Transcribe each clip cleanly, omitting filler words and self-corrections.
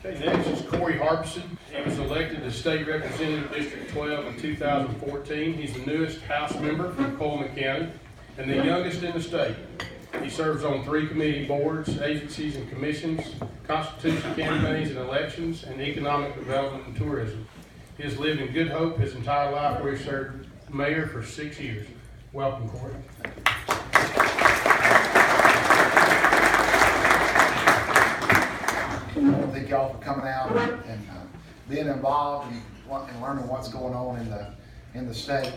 Okay, next is Corey Harbison. He was elected as State Representative District 12 in 2014. He's the newest House member from Cullman County and the youngest in the state. He serves on 3 committee boards, agencies and commissions, Constitution campaigns and elections, and economic development and tourism. He has lived in Good Hope his entire life, where he served mayor for 6 years. Welcome, Corey. Thank y'all for coming out and being involved and learning what's going on in the state.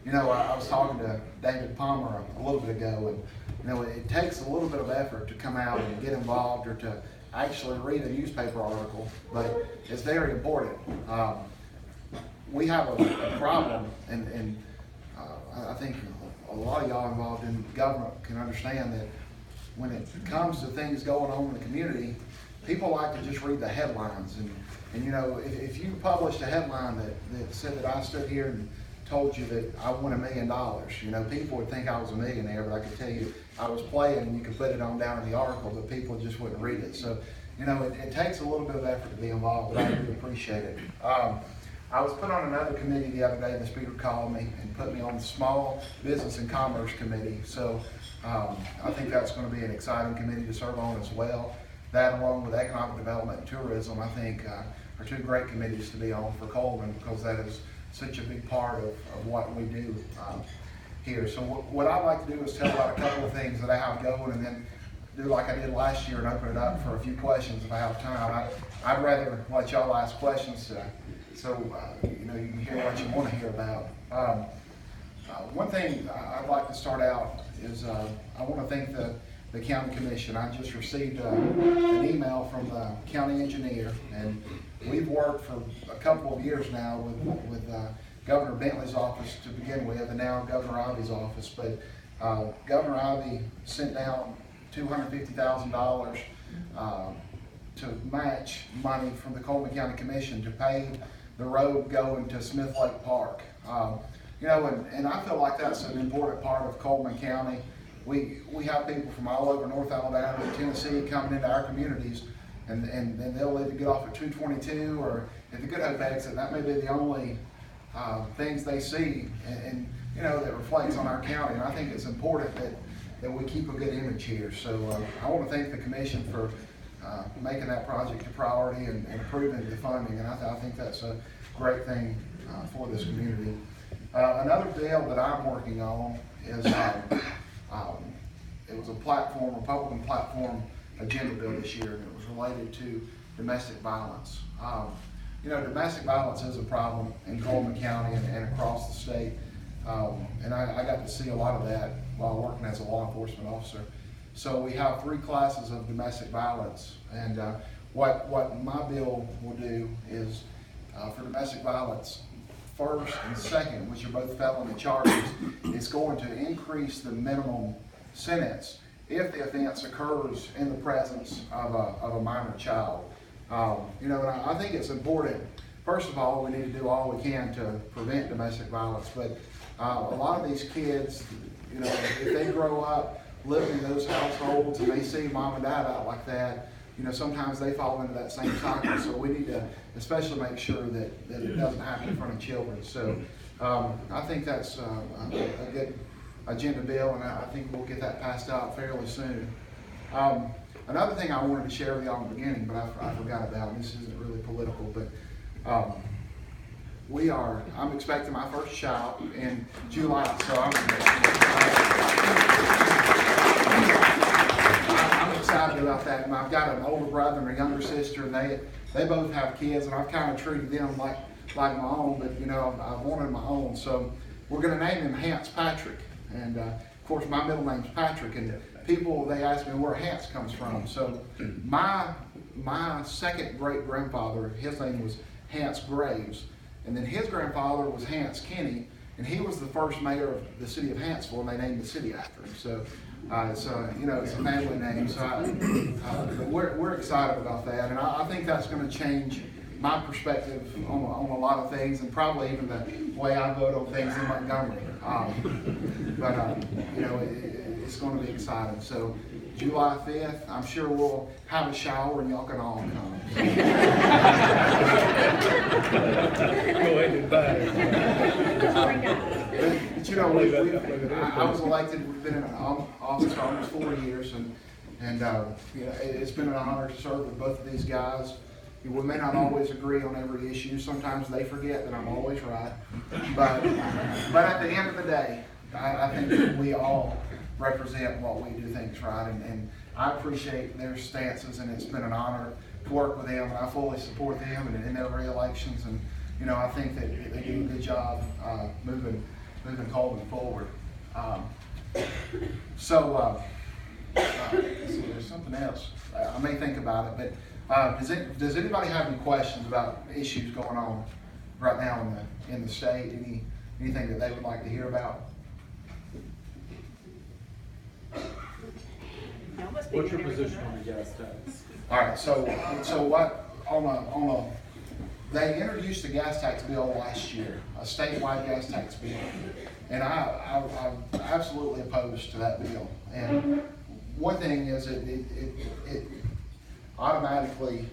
You know, I was talking to David Palmer a little bit ago, and you know, it takes a little bit of effort to come out and get involved or to actually read a newspaper article, but it's very important. We have a problem, and I think a lot of y'all involved in government can understand that when it comes to things going on in the community, people like to just read the headlines. And you know, if you published a headline that said that I stood here and told you that I won $1 million, you know, people would think I was a millionaire, but I could tell you I was playing, and you could put it on down in the article, but people just wouldn't read it. So, you know, it takes a little bit of effort to be involved, but I really appreciate it. I was put on another committee the other day. The speaker called me and put me on the Small Business and Commerce Committee. So I think that's going to be an exciting committee to serve on as well. That, along with Economic Development and Tourism, I think are 2 great committees to be on for Cullman, because that is such a big part of what we do here. So what I'd like to do is tell about a couple of things that I have going, and then do like I did last year and open it up for a few questions if I have time. I'd rather let y'all ask questions so you know, you can hear what you want to hear about. One thing I'd like to start out is I want to thank the county commission. I just received an email from the county engineer, and we've worked for a couple of years now with Governor Bentley's office to begin with, and now Governor Ivey's office. But Governor Ivey sent down $250,000 to match money from the Cullman County Commission to pave the road going to Smith Lake Park. You know, and I feel like that's an important part of Cullman County. We have people from all over North Alabama and Tennessee coming into our communities, and they'll either get off at 222 or at the Good Hope exit. That may be the only things they see, and you know, that reflects on our county. And I think it's important that we keep a good image here. So I want to thank the commission for making that project a priority and approving the funding, and I think that's a great thing for this community. Another deal that I'm working on is it was a Republican platform agenda bill this year, and it was related to domestic violence. You know, domestic violence is a problem in Cullman County and across the state, and I got to see a lot of that while working as a law enforcement officer. So we have 3 classes of domestic violence, and what my bill will do is for domestic violence, 1st and 2nd, which are both felony charges, it's going to increase the minimum sentence if the offense occurs in the presence of a minor child. You know, and I think it's important. First of all, we need to do all we can to prevent domestic violence, but a lot of these kids, you know, if they grow up living in those households and they see mom and dad out like that, you know, sometimes they fall into that same cycle. So we need to especially make sure that it doesn't happen in front of children. So I think that's a good agenda bill, and I think we'll get that passed out fairly soon. Another thing I wanted to share with y'all in the beginning, but I forgot about, and this isn't really political, but I'm expecting my first child in July, so I'm excited about that. And I've got an older brother and a younger sister, and they both have kids, and I've kind of treated them like my own, but you know, I wanted my own. So we're going to name him Hans Patrick, and of course my middle name's Patrick, and people, they ask me where Hans comes from. So my second great grandfather, his name was Hans Graves, and then his grandfather was Hans Kinney, and he was the first mayor of the city of Hanceville, and they named the city after him. So you know, it's a family name. So we're excited about that, and I think that's going to change my perspective on a lot of things, and probably even the way I vote on things in Montgomery. You know, it's going to be exciting. So July 5th, I'm sure we'll have a shower and y'all can all come. Go ahead and buy it. But you know, I was elected, we've been in office for almost 4 years, and you know, it's been an honor to serve with both of these guys. We may not always agree on every issue. Sometimes they forget that I'm always right. But at the end of the day, I think that we all represent what we do things right, and I appreciate their stances, and it's been an honor to work with them, and I fully support them in their re-elections, and you know, I think that they do a good job moving Cullman forward. Let's see, there's something else. I may think about it, but does anybody have any questions about issues going on right now in the state? Anything that they would like to hear about? What's your position on the gas tax? All right, so what they introduced a gas tax bill last year, a statewide gas tax bill, and I'm absolutely opposed to that bill. And one thing is it automatically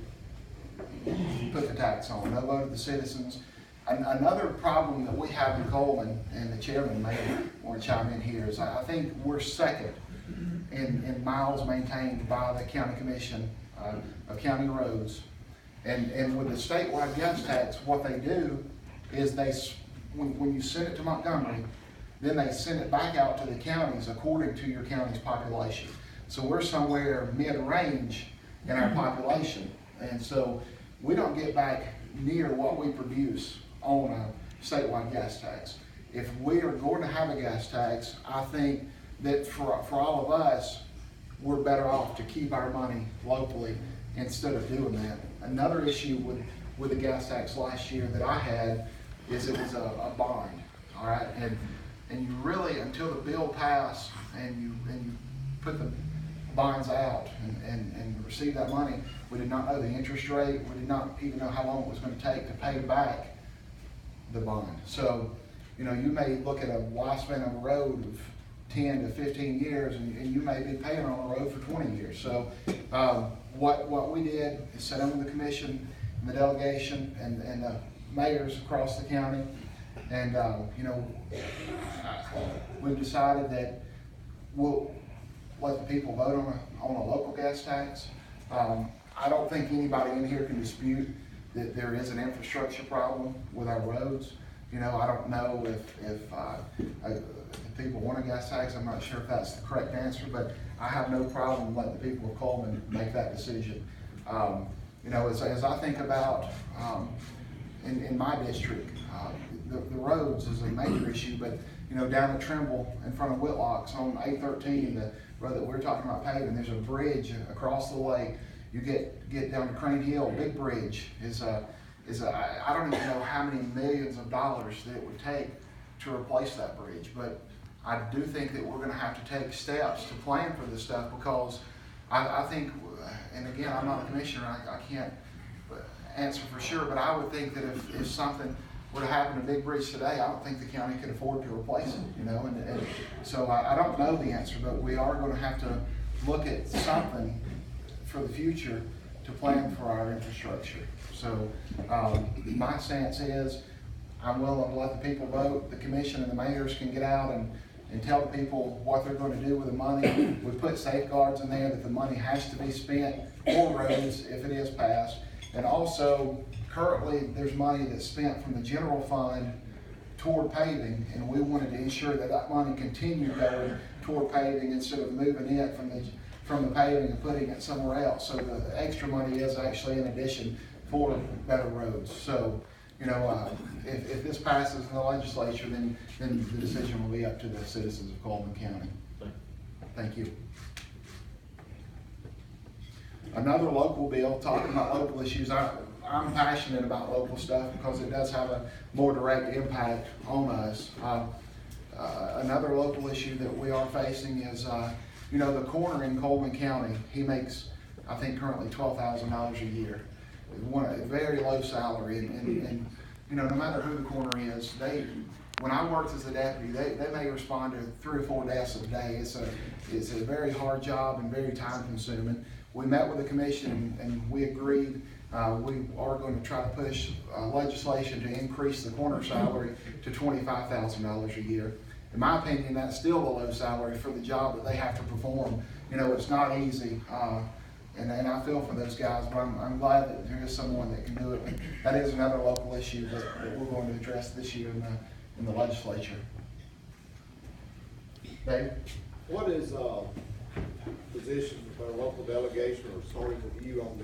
put the tax on, no vote of the citizens. Another problem that we have in Cullman, and the chairman may want to chime in here, is I think we're second in miles maintained by the county commission of county roads. And with the statewide gas tax, what they do is when you send it to Montgomery, then they send it back out to the counties according to your county's population. So we're somewhere mid-range in our population. And so we don't get back near what we produce on a statewide gas tax. If we are going to have a gas tax, I think that for all of us, we're better off to keep our money locally instead of doing that. Another issue with the gas tax last year that I had is it was a bond, all right? And you really, until the bill passed and you put the bonds out and received that money, we did not know the interest rate. We did not even know how long it was going to take to pay back the bond. So, you know, you may look at a lifespan of a road of 10 to 15 years, and you may be paying on a road for 20 years. So what we did is sit under the commission and the delegation and the mayors across the county, and you know, we've decided that we'll let the people vote on a local gas tax. I don't think anybody in here can dispute that there is an infrastructure problem with our roads. You know, I don't know if people want a gas tax. I'm not sure if that's the correct answer, but I have no problem letting the people of Cullman make that decision. You know, as I think about in my district, the roads is a major issue, but you know, down at Trimble in front of Whitlock's on 813, the road that we're talking about paving, there's a bridge across the lake. You get down to Crane Hill, big bridge I don't even know how many millions of dollars that it would take to replace that bridge, but I do think that we're going to have to take steps to plan for this stuff, because I think, and again, I'm not a commissioner, I can't answer for sure, but I would think that if something were to happen to Big Bridge today, I don't think the county could afford to replace it, you know, and so I don't know the answer, but we are going to have to look at something for the future to plan for our infrastructure. So my stance is I'm willing to let the people vote. The commission and the mayors can get out and tell the people what they're going to do with the money. We put safeguards in there that the money has to be spent for roads if it is passed. And also, currently, there's money that's spent from the general fund toward paving, and we wanted to ensure that that money continued going toward paving instead of moving it from the paving and putting it somewhere else. So the extra money is actually in addition for better roads. So, you know, if this passes in the legislature, then the decision will be up to the citizens of Cullman County. Thank you. Another local bill, talking about local issues. I'm passionate about local stuff because it does have a more direct impact on us. Another local issue that we are facing is, you know, the coroner in Cullman County, he makes, I think, currently $12,000 a year. A very low salary, and you know, no matter who the coroner is, when I worked as a deputy, they may respond to 3 or 4 deaths a day. It's a very hard job and very time consuming. We met with the commission and we agreed we are going to try to push legislation to increase the coroner salary to $25,000 a year. In my opinion, that's still a low salary for the job that they have to perform. You know, it's not easy, and I feel for those guys, but I'm glad that there is someone that can do it. And that is another local issue that we're going to address this year in the legislature. Dave? What is position for a local delegation, or starting with you, on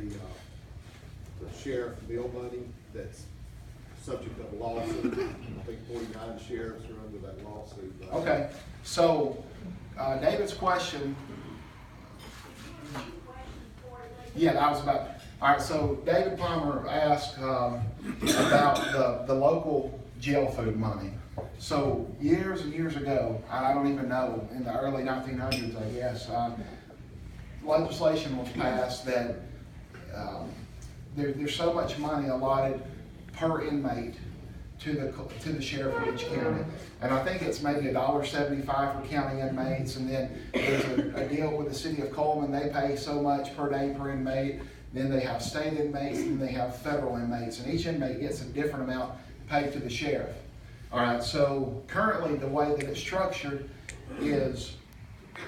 the sheriff bill money that's subject of a lawsuit? I think 49 sheriffs are under that lawsuit. Okay, so David's question. Yeah, that was about. All right, so David Palmer asked about the local jail food money. So years and years ago, I don't even know, in the early 1900s, I guess, legislation was passed that there's so much money allotted per inmate to the sheriff of each county, and I think it's maybe $1.75 for county inmates, and then there's a deal with the city of Cullman. They pay so much per day per inmate. Then they have state inmates, and they have federal inmates, and each inmate gets a different amount paid to the sheriff. All right, so currently the way that it's structured is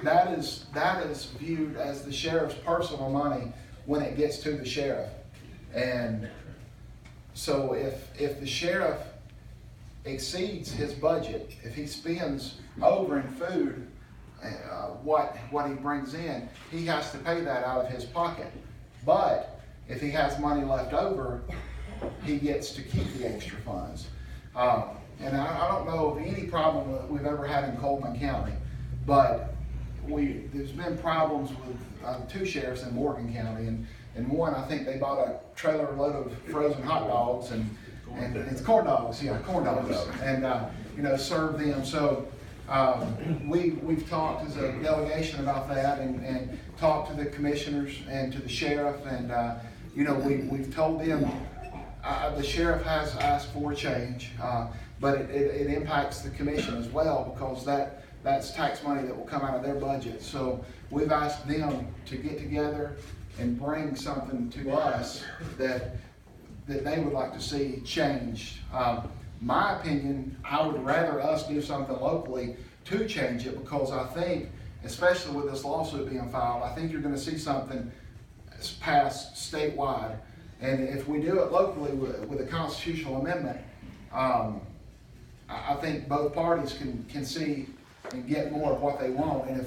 that is viewed as the sheriff's personal money when it gets to the sheriff. And so if the sheriff exceeds his budget, if he spends over in food what he brings in, he has to pay that out of his pocket. But if he has money left over, he gets to keep the extra funds. And I don't know of any problem that we've ever had in Cullman County, but there's been problems with 2 sheriffs in Morgan County, and one, I think they bought a trailer load of frozen hot dogs and it's corn dogs, and served them. So we've talked as a delegation about that, and talked to the commissioners and to the sheriff, and we've told them the sheriff has asked for a change, but it impacts the commission as well, because that's tax money that will come out of their budget. So we've asked them to get together and bring something to us that they would like to see changed. My opinion, I would rather us do something locally to change it, because I think, especially with this lawsuit being filed, I think you're going to see something passed statewide. And if we do it locally with a constitutional amendment, I think both parties can see and get more of what they want. And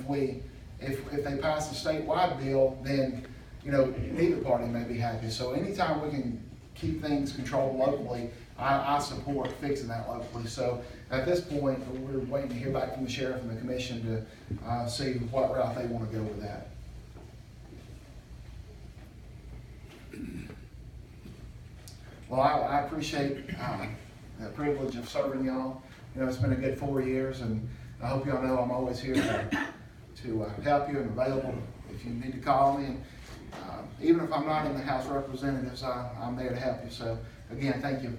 if they pass a statewide bill, then neither party may be happy. So anytime we can keep things controlled locally, I support fixing that locally. So at this point, we're waiting to hear back from the sheriff and the commission to see what route they want to go with that. Well, I appreciate the privilege of serving y'all. It's been a good 4 years, and I hope y'all know I'm always here to help you and available if you need to call me. And even if I'm not in the House of Representatives, I'm there to help you. So again, thank you.